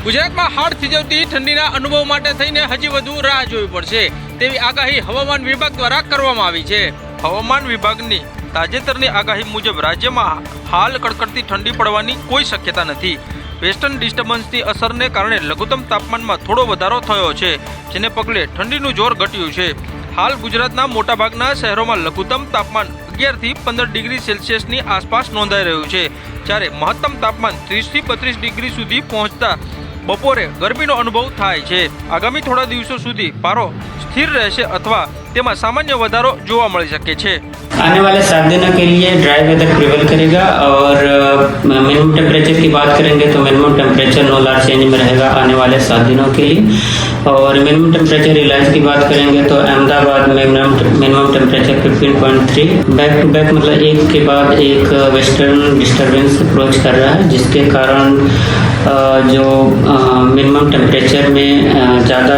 ગુજરાતમાં હાડ થીજવતી ઠંડીના અનુભવ માટે થઈને હજી વધુ રાહ જોવી પડશે તેવી આગાહી હવામાન વિભાગ દ્વારા કરવામાં આવી છે। હવામાન વિભાગની તાજેતરની આગાહી મુજબ રાજ્યમાં હાલ કડકડતી ઠંડી પડવાની કોઈ શક્યતા નથી। વેસ્ટર્ન ડિસ્ટર્બન્સની અસરને કારણે લઘુત્તમ તાપમાનમાં થોડો વધારો થયો છે, જેને પગલે ઠંડીનું જોર ઘટ્યું છે। હાલ ગુજરાતના મોટાભાગના શહેરોમાં લઘુત્તમ તાપમાન 11 થી 15 ડિગ્રી સેલ્સિયસની આસપાસ નોંધાઈ રહ્યું છે, જ્યારે મહત્તમ તાપમાન 30 થી 32 ડિગ્રી સુધી પહોંચતા બપોરે ગરમીનો અનુભવ થાય છે। આગામી થોડા દિવસો સુધી પારો સ્થિર રહેશે અથવા તેમાં સામાન્ય વધારો જોવા મળી શકે છે। आने वाले 7 दिनों के लिए ड्राई वेदर प्रिवेल करेगा और मिनिमम टेम्परेचर की बात करेंगे तो मिनिमम टेम्परेचर नो लार्ज चेंज में रहेगा आने वाले 7 दिनों के लिए। और मिनिमम टेम्परेचर रिलायंस की बात करेंगे तो अहमदाबाद में minimum temperature 15.3। Back to back मतलब एक के बाद एक वेस्टर्न डिस्टर्बेंस अप्रोच कर रहा है, जिसके कारण जो मिनिमम टेम्परेचर में ज़्यादा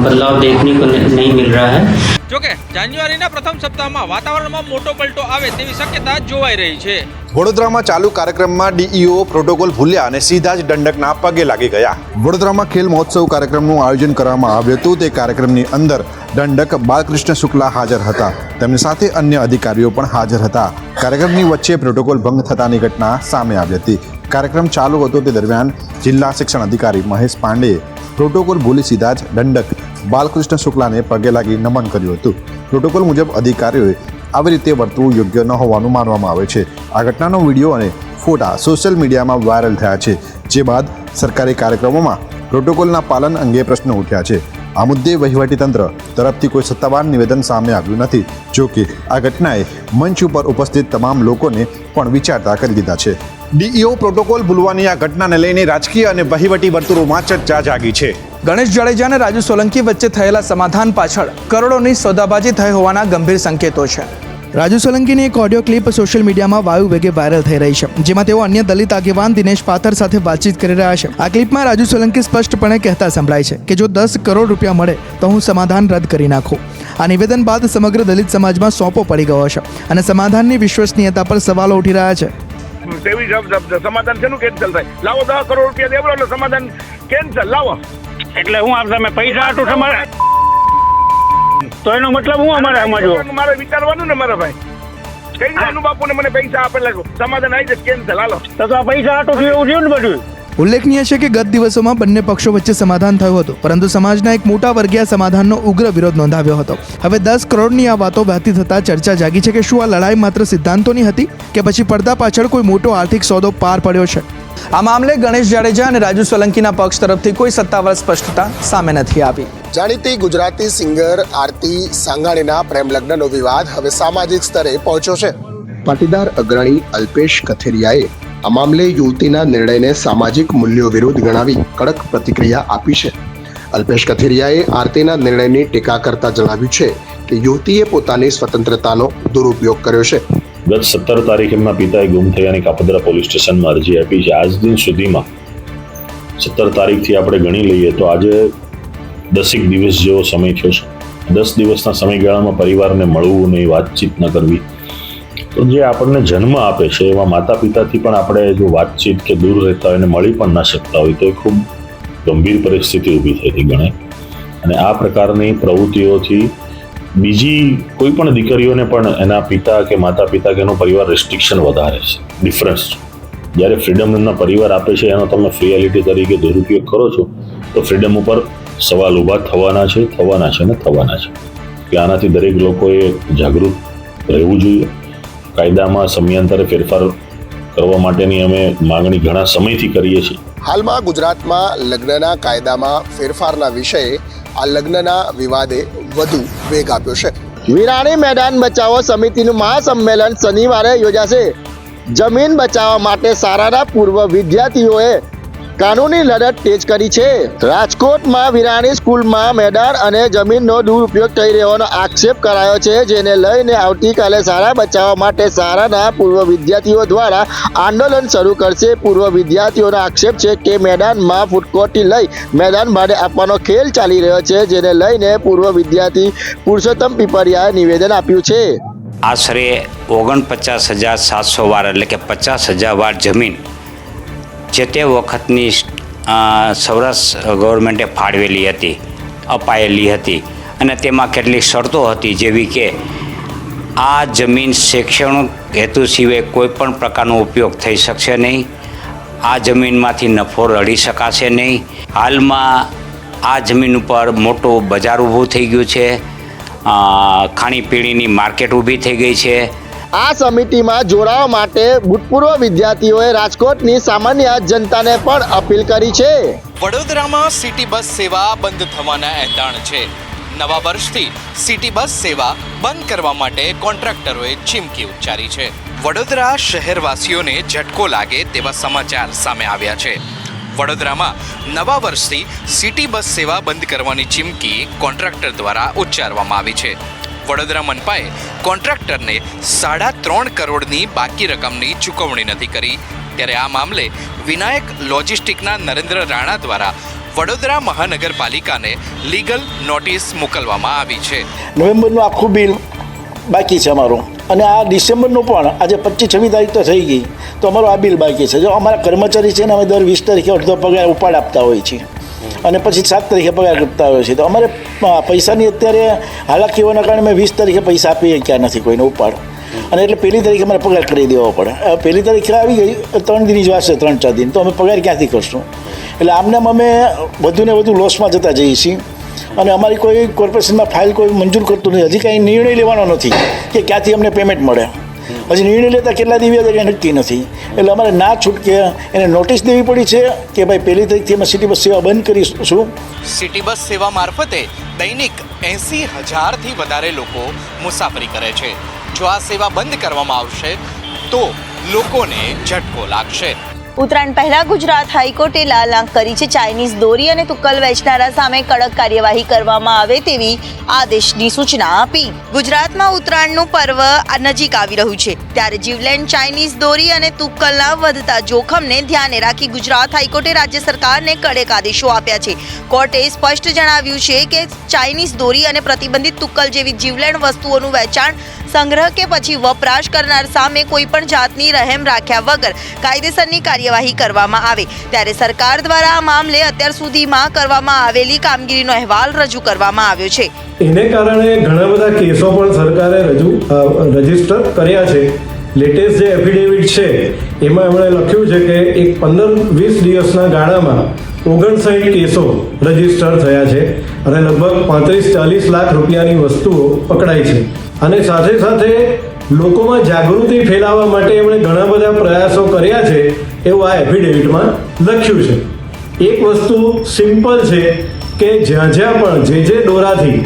बदलाव देखने को नहीं मिल रहा है। જો કે જાન્યુઆરીના પ્રથમ સપ્તાહમાં વાતાવરણમાં મોટો પલટો આવે તેવી શક્યતા જોવાઈ રહી છે। વડોદરામાં ચાલુ કાર્યક્રમમાં ડીઈઓ પ્રોટોકોલ ભૂલ્યા અને સીધા જ દંડકના પગે લાગી ગયા। વડોદરામાં ખેલ મહોત્સવ કાર્યક્રમનું આયોજન કરવામાં આવ્યું હતું। તે કાર્યક્રમની અંદર દંડક બાલકૃષ્ણ શુક્લા હાજર હતા, તેમની સાથે અન્ય અધિકારીઓ પણ હાજર હતા। કાર્યક્રમની વચ્ચે પ્રોટોકોલ ભંગ થતાની ઘટના સામે આવી હતી। કાર્યક્રમ ચાલુ હતો તે દરમિયાન જિલ્લા શિક્ષણ અધિકારી મહેશ પાંડેએ પ્રોટોકોલ ભૂલી સીધા જ દંડક બાલકૃષ્ણ શુક્લાને પગે લાગી નમન કર્યું હતું। પ્રોટોકોલ મુજબ અધિકારીઓએ આવી રીતે વર્તવું યોગ્ય ન હોવાનું માનવામાં આવે છે। આ ઘટનાનો વિડીયો અને ફોટા સોશિયલ મીડિયામાં વાયરલ થયા છે, જે બાદ સરકારી કાર્યક્રમોમાં પ્રોટોકોલના પાલન અંગે પ્રશ્નો ઉઠ્યા છે। આ મુદ્દે વહીવટીતંત્ર તરફથી કોઈ સત્તાવાર નિવેદન સામે આવ્યું નથી। જો કે આ ઘટનાએ મંચ ઉપર ઉપસ્થિત તમામ લોકોને પણ વિચારતા કરી દીધા છે। ડીઈઓ પ્રોટોકોલ ભૂલવાની આ ઘટનાને લઈને રાજકીય અને વહીવટી વર્તુળોમાં ચર્ચા જાગી છે। ગણેશ જાડેજા અને રાજુ સોલંકી વચ્ચે થયેલા સમાધાન પાછળ કરોડોની સોદાબાજી થઈ હોવાના ગંભીર સંકેતો છે। રાજુ સોલંકીની એક ઓડિયો ક્લિપ સોશિયલ મીડિયામાં વાયુ વેગે વાયરલ થઈ રહી છે, જેમાં તેઓ અન્ય દલિત આગેવાન દિનેશ પાથર સાથે વાતચીત કરી રહ્યા છે। આ ક્લિપમાં રાજુ સોલંકી સ્પષ્ટપણે કહેતા સંભળાય છે કે જો 10 કરોડ રૂપિયા મળે તો હું સમાધાન રદ કરી નાખું। આ નિવેદન બાદ સમગ્ર દલિત સમાજમાં સોંપો પડી ગયો છે અને સમાધાનની વિશ્વસનીયતા પર સવાલો ઉઠી રહ્યા છે। સમાધાન શેનું કેન્સલ થાય? લાવો 10 કરોડ રૂપિયા દેવડો એટલે સમાધાન કેન્સલ લાવો। એટલે હું આપ તમે પૈસા આટું તમારે તો એનો મતલબ હું અમારે સમજવું મારે વિચારવાનું ને મારા ભાઈ કઈ નાનું બાપુને મને પૈસા આપેલા સમાધાન આવી જશે કેન્સલ હાલો તો આ પૈસા આટું એવું થયું ને બધું। ઉલ્લેખનીય છે કે ગત દિવસોમાં બંને પક્ષો વચ્ચે સમાધાન થયું હતું, પરંતુ સમાજના એક મોટા વર્ગીય સમાધાનનો ઉગ્ર વિરોધ નોંધાવ્યો હતો। હવે 10 કરોડની આ વાતો વહેતી થતાં ચર્ચા જાગી છે કે શું આ લડાઈ માત્ર સિદ્ધાંતોની હતી કે પછી પડદા પાછળ કોઈ મોટો આર્થિક સોદો પાર પડ્યો છે? આ મામલે ગણેશ જાડેજા અને રાજુ સોલંકીના પક્ષ તરફથી કોઈ સત્તાવાર સ્પષ્ટતા સામે નથી આવી। જાણીતી ગુજરાતી સિંગર આરતી સાંગાણીના પ્રેમ લગ્નનો વિવાદ હવે સામાજિક સ્તરે પહોંચ્યો છે। પાટીદાર અગ્રણી અલ્પેશ કથિરિયાએ આ મામલે યુવતીના નિર્ણયને સામાજિક મૂલ્યો વિરુદ્ધ ગણાવી કડક પ્રતિક્રિયા આપી છે। અલ્પેશ કથિરિયાએ આરતીના નિર્ણયની ટીકા કરતા જણાવ્યું છે કે યુવતીએ પોતાની સ્વતંત્રતાનો દુરુપયોગ કર્યો છે। ગત 17 તારીખે એમના પિતાએ ગુમ થયાની કાપોદ્રા પોલીસ સ્ટેશનમાં અરજી આપી છે। આજ દિન સુધીમાં 17 તારીખથી આપણે ગણી લઈએ તો આજે 10 દિવસ જેવો સમય થયો છે। 10 દિવસના સમયગાળામાં પરિવારને મળવું નહીં, વાતચીત ન કરવી, તો જે આપણને જન્મ આપે છે એવા માતા પિતાથી પણ આપણે જો વાતચીત કે દૂર રહેતા હોય અને મળી પણ ના શકતા હોય તો એ ખૂબ ગંભીર પરિસ્થિતિ ઊભી થઈ ગણાય। અને આ પ્રકારની પ્રવૃત્તિઓથી બીજી કોઈ પણ દીકરીઓને પણ એના પિતા કે માતા પિતા કે એનો પરિવાર રેસ્ટ્રિક્શન વધારે છે, ડિફરન્સ છે। જ્યારે ફ્રીડમ એમના પરિવાર આપે છે એનો તમે ફ્રીયાલિટી તરીકે દુરુપયોગ કરો છો તો ફ્રીડમ ઉપર સવાલ ઊભા થવાના છે ને થવાના છે। કે આનાથી દરેક લોકોએ જાગૃત રહેવું જોઈએ। કાયદામાં સમયાંતરે ફેરફાર કરવા માટેની અમે માંગણી ઘણા સમયથી કરીએ છીએ। હાલમાં ગુજરાતમાં લગ્નના કાયદામાં ફેરફારના વિષયે આ લગ્નના વિવાદે વધુ વેગ આપ્યો છે। વિરાણી મેદાન બચાવો સમિતિનું મહાસંમેલન શનિવારે યોજાશે। જમીન બચાવવા માટે સારાના પૂર્વ વિદ્યાર્થીઓએ કાનૂની લડત તેજ કરી છે। રાજકોટમાં વિરાણી સ્કૂલમાં મેદાન અને જમીનનો દુરુપયોગ થઈ રહ્યોનો આક્ષેપ કરાયો છે, જેને લઈને આવતીકાલે શાળા બચાવવા માટે શાળાના પૂર્વ વિદ્યાર્થીઓ દ્વારા આંદોલન શરૂ કરશે। પૂર્વ વિદ્યાર્થીઓનો આક્ષેપ છે કે મેદાનમાં ફૂટકોથી લઈ મેદાન ભાડે આપવાનો ખેલ ચાલી રહ્યો છે, જેને લઈને પૂર્વ વિદ્યાર્થી પુરુષોત્તમ પીપરિયાએ નિવેદન આપ્યું છે। આશરે 49,700 વાર એટલે કે 50,000 વાર જમીન જે તે વખતની સૌરાષ્ટ્ર ગવર્મેન્ટે ફાળવેલી હતી, અપાયેલી હતી અને તેમાં કેટલીક શરતો હતી, જેવી કે આ જમીન શૈક્ષણિક હેતુ સિવાય કોઈ પણ પ્રકારનો ઉપયોગ થઈ શકશે નહીં, આ જમીનમાંથી નફો રળી શકાશે નહીં. હાલમાં આ જમીન ઉપર મોટું બજાર ઊભું થઈ ગયું છે, ખાણીપીણીની માર્કેટ ઊભી થઈ ગઈ છે. આ સમિતિમાં જોડાવા માટે ભૂતપૂર્વ વિદ્યાર્થીઓએ રાજકોટની સામાન્ય જનતાને પણ અપીલ કરી છે. વડોદરામાં સિટી બસ સેવા બંધ થવાના એંધાણ છે. નવા વર્ષથી સિટી બસ સેવા બંધ કરવા માટે કોન્ટ્રાક્ટરોએ ચીમકી ઉચ્ચારી છે. વડોદરા શહેરવાસીઓને ઝટકો લાગે તેવા સમાચાર સામે આવ્યા છે. વડોદરામાં નવા વર્ષથી સિટી બસ સેવા બંધ કરવાની ચીમકી કોન્ટ્રાક્ટર દ્વારા ઉચ્ચારવામાં આવી છે. વડોદરા મનપાએ કોન્ટ્રાક્ટરને 3.5 કરોડની બાકી રકમની ચૂકવણી નથી કરી, ત્યારે આ મામલે વિનાયક લોજિસ્ટિકના નરેન્દ્ર રાણા દ્વારા વડોદરા મહાનગરપાલિકાને લીગલ નોટિસ મોકલવામાં આવી છે. નવેમ્બરનું આખું બિલ બાકી છે અમારું, અને આ ડિસેમ્બરનું પણ આજે 25-26 તારીખ તો થઈ ગઈ, તો અમારું આ બિલ બાકી છે. જો અમારા કર્મચારી છે ને, અમે દર 20 તારીખે અડધો પગાર ઉપાડ આપતા હોઈએ છીએ અને પછી 7 તારીખે પગાર કરતા હોઈએ છીએ. તો અમારે પૈસાની અત્યારે હાલાકી હોવાના કારણે મેં 20 તારીખે પૈસા આપી ક્યાં નથી કોઈને ઉપાડ, અને એટલે 1લી તારીખે અમારે પગાર કરી દેવો પડે. 1લી તારીખે આવી ગઈ, 3 દિન જ વાંચશે, 3-4 દિન, તો અમે પગાર ક્યાંથી કરશું? એટલે આમને અમે વધુને વધુ લોસમાં જતા જઈએ છીએ, અને અમારી કોઈ કોર્પોરેશનમાં ફાઇલ કોઈ મંજૂર કરતું નથી. હજી કાંઈ નિર્ણય લેવાનો નથી કે ક્યાંથી અમને પેમેન્ટ મળે. હજી નિર્ણય લેતા કેટલા દિવસ કંઈ નક્કી નથી. એટલે અમારે ના છૂટકે એને નોટિસ દેવી પડી છે કે ભાઈ 1લી તારીખથી અમે સિટી બસ સેવા બંધ કરીશું. સિટી બસ સેવા મારફતે દૈનિક 80,000થી વધારે લોકો મુસાફરી કરે છે. જો આ સેવા બંધ કરવામાં આવશે તો લોકોને ઝટકો લાગશે. ઉત્તરાયણ પહેલા ગુજરાત હાઈકોર્ટે લાલ આંખ કરી છે. ચાઇનીઝ દોરી અને તુક્કલ વેચનારા સામે કડક કાર્યવાહી કરવામાં આવે તેવી આદેશની સૂચના આપી. ગુજરાતમાં ઉત્તરાયણનું પર્વ નજીક આવી રહ્યું છે, ત્યારે જીવલેણ ચાઇનીઝ દોરી અને તુક્કલના વધતા જોખમને ધ્યાને રાખી ગુજરાત હાઈકોર્ટે રાજ્ય સરકારને કડક આદેશો આપ્યા છે. કોર્ટે સ્પષ્ટ જણાવ્યું છે કે ચાઇનીઝ દોરી અને પ્રતિબંધિત તુક્કલ જેવી જીવલેણ વસ્તુઓનું વેચાણ, સંગ્રહ કે પછી વપરાશ કરનાર સામે કોઈ પણ જાતની રહેમ રાખ્યા વગર કાયદેસરની કાર્યવાહી કરવામાં આવે. ત્યારે સરકાર દ્વારા આ મામલે અત્યાર સુધીમાં કરવામાં આવેલી કામગીરીનો અહેવાલ રજૂ કરવામાં આવ્યો છે. એને કારણે ઘણા બધા કેસો પણ સરકારે રજીસ્ટર કર્યા છે. લેટેસ્ટ જે એફિડેવિટ છે એમાં એમણે લખ્યું છે કે એક 15-20 દિવસના ગાળામાં 59 કેસો રજીસ્ટર થયા છે અને લગભગ 35-40 લાખ રૂપિયાની વસ્તુઓ પકડાઈ છે. અને સાથે સાથે લોકોમાં જાગૃતિ ફેલાવવા માટે એમણે ઘણા બધા પ્રયાસો કર્યા છે એવું આ એફિડેવિટમાં લખ્યું છે. એક વસ્તુ સિમ્પલ છે કે જ્યાં જ્યાં પણ જે દોરાથી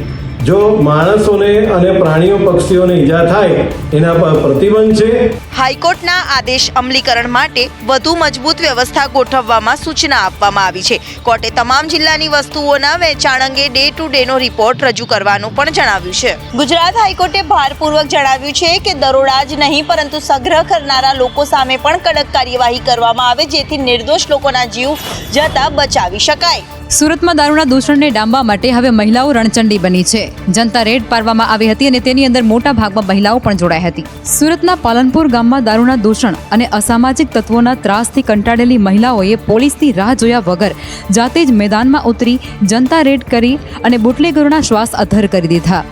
જો માણસોને અને પ્રાણીઓ પક્ષીઓને ઈજા થાય એના પર પ્રતિબંધ છે. હાઈકોર્ટના આદેશ અમલીકરણ માટે વધુ મજબૂત વ્યવસ્થા ગોઠવવામાં સૂચના આપવામાં આવી છે. કોર્ટે તમામ જિલ્લાની વસ્તુઓના વેચાણ અંગે ડે ટુ ડેનો રિપોર્ટ રજૂ કરવાનું પણ જણાવ્યું છે. ગુજરાત હાઈકોર્ટે ભારપૂર્વક જણાવ્યું છે કે દરોડા જ નહીં પરંતુ સંગ્રહ કરનારા લોકો સામે પણ કડક કાર્યવાહી કરવામાં આવે, જેથી નિર્દોષ લોકોના જીવ જતા બચાવી શકાય. સુરતમાં દારૂના દૂષણને ડામવા માટે હવે મહિલાઓ રણચંડી બની છે. જનતા રેડ પાડવામાં આવી હતી અને તેની અંદર મોટા ભાગમાં મહિલાઓ પણ જોડાઈ હતી. સુરતના પાલનપુર ગામમાં દારૂના દૂષણ અને અસામાજિક તત્વોના ત્રાસથી કંટાળેલી મહિલાઓએ પોલીસની રાહ જોયા વગર જાતે જ મેદાનમાં ઉતરી જનતા રેડ કરી અને બુટલેગરોના શ્વાસ અધ્ધર કરી દીધા.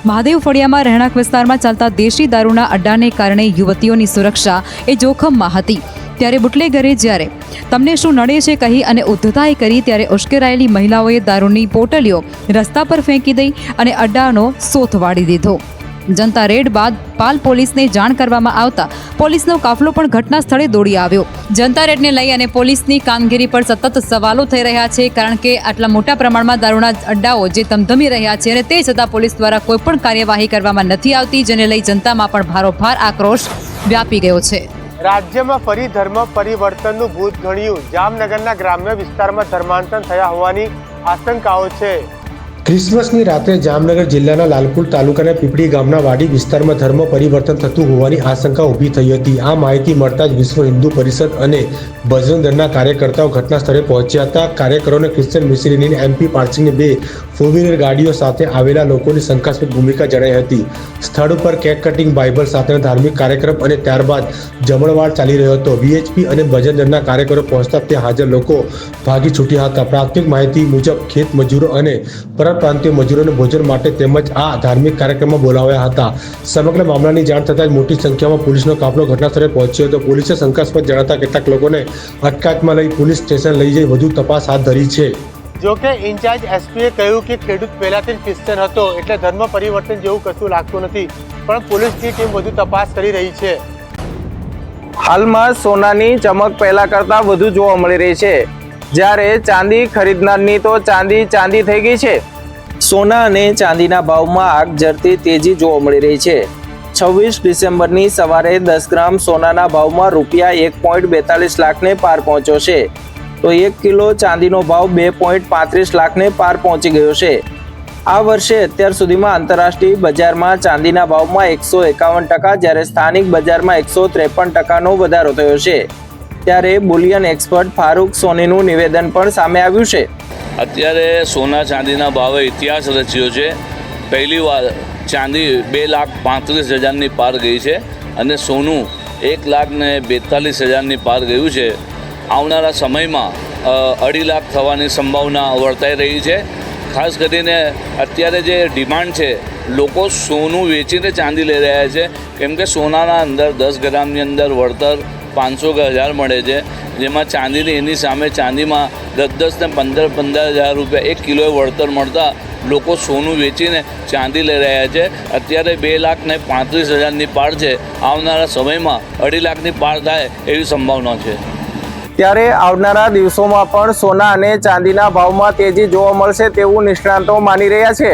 મહાદેવ ફળિયામાં રહેણાંક વિસ્તારમાં ચાલતા દેશી દારૂના અડ્ડાને કારણે યુવતીઓની સુરક્ષા એ જોખમમાં હતી. ત્યારે બુટલેગરે જ્યારે તમને શું નડે છે કહી અને ઉદ્ધતાઈ કરી, ત્યારે ઉશ્કેરાયેલી મહિલાઓએ દારૂની પોટલીઓ રસ્તા પર ફેંકી દઈ અને અડ્ડાનો સોથ વાળી દીધો. જનતા રેડ બાદ પાલ પોલીસને જાણ કરવામાં આવતા પોલીસનો કાફલો પણ ઘટના સ્થળે દોડી આવ્યો. જનતા રેડને લઈ અને પોલીસની કામગીરી પર સતત સવાલો થઈ રહ્યા છે, કારણ કે આટલા મોટા પ્રમાણમાં દારૂના અડ્ડાઓ જે ધમધમી રહ્યા છે અને તે છતાં પોલીસ દ્વારા કોઈ પણ કાર્યવાહી કરવામાં નથી આવતી, જેને લઈ જનતામાં પણ ભારોભાર આક્રોશ વ્યાપી ગયો છે. રાજ્યમાં ફરી ધર્મ પરિવર્તનનું ભૂત ગણ્યું. જામનગરના ગ્રામ્ય વિસ્તારમાં ધર્માંતર થયા હોવાની આશંકાઓ છે. ક્રિસમસની રાત્રે જામનગર જિલ્લાના લાલપુર તાલુકાના પીપળી ગામના વાડી વિસ્તારમાં ધર્મ પરિવર્તન થતું હોવાની આશંકા ઊભી થઈ હતી. આ માહિતી મળતા જ વિશ્વ હિન્દુ પરિષદ અને બજરંગ દળના કાર્યકર્તાઓ ઘટના સ્થળે પહોંચ્યા હતા. કાર્યકરોને ક્રિશ્ચિયન મિશનરીની MP પાર્સિંગની 2 4-વ્હીલર ગાડીઓ સાથે આવેલા લોકોની શંકાસ્પદ ભૂમિકા જણાઈ હતી. સ્થળ ઉપર કેક કટિંગ, બાઇબલ સાથેના ધાર્મિક કાર્યક્રમ અને ત્યારબાદ જમણવાર ચાલી રહ્યો હતો. VHP અને બજરંગ દળના કાર્યકરો પહોંચતા ત્યાં હાજર લોકો ભાગી છૂટ્યા હતા. પ્રાથમિક માહિતી મુજબ ખેત મજૂરો અને પ્રાંતીય મજૂરોને ભોજન માટે તેમજ આ ધાર્મિક કાર્યક્રમમાં બોલાવ્યા હતા. સમગ્ર મામલાની જાણ થતાં જ મોટી સંખ્યામાં પોલીસનો કાફલો ઘટના સ્થળે પહોંચ્યો હતો. પોલીસે શંકાસ્પદ જણાતા કેટલાક લોકોને અટકાયતમાં લઈ પોલીસ સ્ટેશન લઈ જઈ વધુ તપાસ હાથ ધરી છે. જો કે ઇન્ચાર્જ SPએ કહ્યું કે ખેડૂત પહેલાથી ક્રિશ્ચિયન હતો એટલે ધર્મ પરિવર્તન જેવું કશું લાગતું નથી, પણ પોલીસની ટીમ વધુ તપાસ કરી રહી છે. હાલમાં સોનાની ચમક પહેલા કરતાં વધુ જોવા મળી રહી છે, જ્યારે ચાંદી ખરીદનારની તો ચાંદી થઈ ગઈ છે. સોના અને ચાંદીના ભાવમાં આગ ઝરતી તેજી જોવા મળી રહી છે. 26 ડિસેમ્બરની સવારે 10 ગ્રામ સોનાના ભાવમાં રૂપિયા 1.42 લાખને પાર પહોંચ્યો છે, તો 1 કિલો ચાંદીનો ભાવ 2.35 લાખને પાર પહોંચી ગયો છે. આ વર્ષે અત્યાર સુધીમાં આંતરરાષ્ટ્રીય બજારમાં ચાંદીના ભાવમાં 151%, જ્યારે સ્થાનિક બજારમાં 153%નો વધારો થયો છે. ત્યારે બુલિયન એક્સપર્ટ ફારૂક સોનીનું નિવેદન પણ સામે આવ્યું છે. અત્યારે સોના ચાંદીના ભાવે ઇતિહાસ રચ્યો છે. પહેલીવાર ચાંદી 2,35,000ની પાર ગઈ છે અને સોનું 1,42,000ની પાર ગયું છે. આવનારા સમયમાં 2.5 લાખ થવાની સંભાવના વર્તાઈ રહી છે. ખાસ કરીને અત્યારે જે ડિમાન્ડ છે, લોકો સોનું વેચીને ચાંદી લઈ રહ્યા છે, કેમ કે સોનાના અંદર 10 ગ્રામની અંદર વળતર 500 કે 1000 મળે છે, જેમાં ચાંદીની એની સામે ચાંદીમાં 10 ને 15,000 રૂપિયા 1 કિલોએ વળતર મળતા લોકો સોનું વેચીને ચાંદી લઈ રહ્યા છે. અત્યારે 2,35,000ની પાર છે. આવનારા સમયમાં 2.5 લાખની પાર થાય એવી સંભાવના છે. ત્યારે આવનારા દિવસોમાં પણ સોના અને ચાંદીના ભાવમાં તેજી જોવા મળશે તેવું નિષ્ણાતો માની રહ્યા છે.